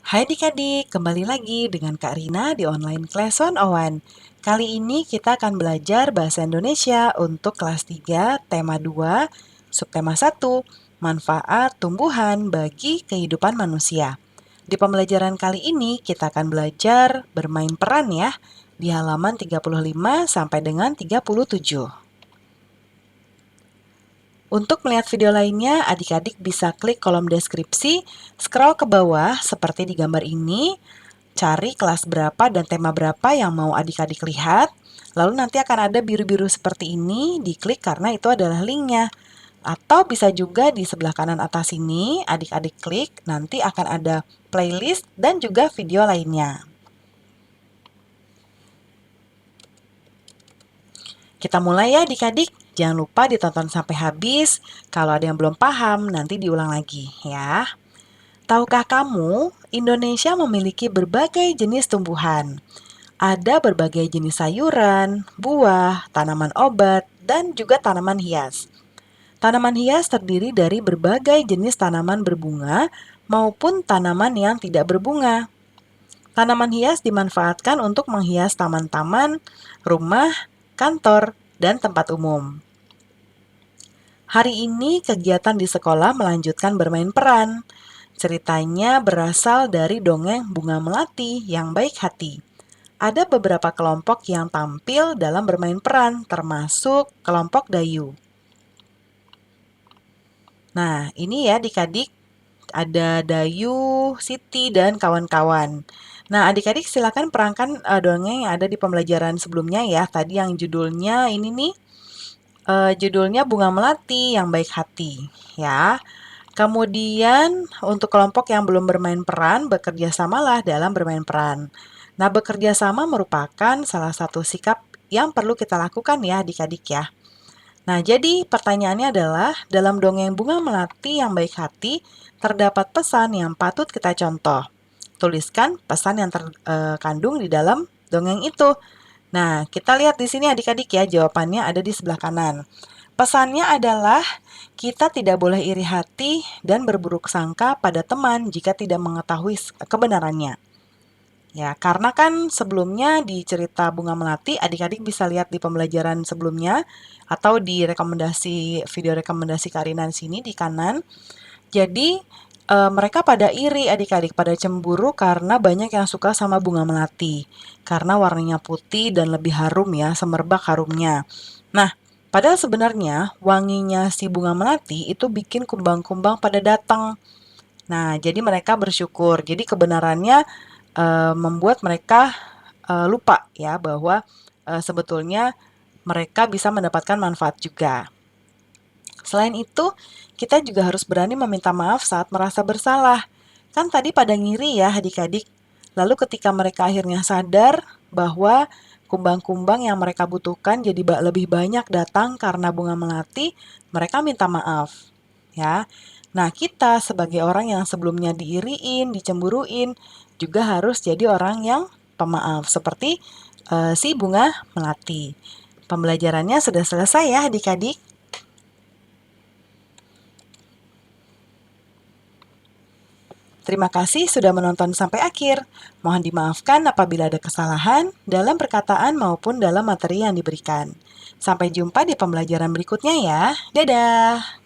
Hai adik-adik, kembali lagi dengan Kak Rina di online class 101. Kali ini kita akan belajar bahasa Indonesia untuk kelas 3, tema 2, subtema 1, manfaat tumbuhan bagi kehidupan manusia. Di pembelajaran kali ini kita akan belajar bermain peran ya, di halaman 35 sampai dengan 37. Untuk melihat video lainnya, adik-adik bisa klik kolom deskripsi, scroll ke bawah seperti di gambar ini, cari kelas berapa dan tema berapa yang mau adik-adik lihat. Lalu nanti akan ada biru-biru seperti ini, diklik karena itu adalah linknya. Atau bisa juga di sebelah kanan atas ini, adik-adik klik, nanti akan ada playlist dan juga video lainnya. Kita mulai ya adik-adik. Jangan lupa ditonton sampai habis. Kalau ada yang belum paham, nanti diulang lagi ya. Tahukah kamu, Indonesia memiliki berbagai jenis tumbuhan. Ada berbagai jenis sayuran, buah, tanaman obat, dan juga tanaman hias. Tanaman hias terdiri dari berbagai jenis tanaman berbunga maupun tanaman yang tidak berbunga. Tanaman hias dimanfaatkan untuk menghias taman-taman, rumah, kantor, dan tempat umum. Hari ini kegiatan di sekolah melanjutkan bermain peran. Ceritanya berasal dari dongeng Bunga Melati yang baik hati. Ada beberapa kelompok yang tampil dalam bermain peran, termasuk kelompok Dayu. Nah, ini ya adik-adik, ada Dayu, Siti, dan kawan-kawan. Nah, adik-adik silakan perankan dongeng yang ada di pembelajaran sebelumnya ya. Tadi yang judulnya ini nih, judulnya Bunga Melati yang baik hati ya. Kemudian untuk kelompok yang belum bermain peran, bekerja samalah dalam bermain peran. Nah, bekerja sama merupakan salah satu sikap yang perlu kita lakukan ya adik-adik ya. Nah, jadi pertanyaannya adalah, dalam dongeng Bunga Melati yang baik hati, terdapat pesan yang patut kita contoh. Tuliskan pesan yang terkandung di dalam dongeng itu. Nah, kita lihat di sini adik-adik ya, jawabannya ada di sebelah kanan. Pesannya adalah, kita tidak boleh iri hati dan berburuk sangka pada teman jika tidak mengetahui kebenarannya. Ya, karena kan sebelumnya di cerita Bunga Melati, adik-adik bisa lihat di pembelajaran sebelumnya atau di rekomendasi video rekomendasi Karina di sini di kanan. Jadi mereka pada iri adik-adik, pada cemburu karena banyak yang suka sama bunga melati. Karena warnanya putih dan lebih harum ya, semerbak harumnya. Nah, padahal sebenarnya wanginya si bunga melati itu bikin kumbang-kumbang pada datang. Nah, jadi mereka bersyukur. Jadi kebenarannya membuat mereka lupa ya bahwa sebetulnya mereka bisa mendapatkan manfaat juga. Selain itu, kita juga harus berani meminta maaf saat merasa bersalah. Kan tadi pada ngiri ya adik-adik. Lalu ketika mereka akhirnya sadar bahwa kumbang-kumbang yang mereka butuhkan jadi lebih banyak datang karena bunga melati, mereka minta maaf. Ya. Nah, kita sebagai orang yang sebelumnya diiriin, dicemburuin, juga harus jadi orang yang pemaaf seperti si bunga melati. Pembelajarannya sudah selesai ya adik-adik. Terima kasih sudah menonton sampai akhir. Mohon dimaafkan apabila ada kesalahan dalam perkataan maupun dalam materi yang diberikan. Sampai jumpa di pembelajaran berikutnya ya. Dadah!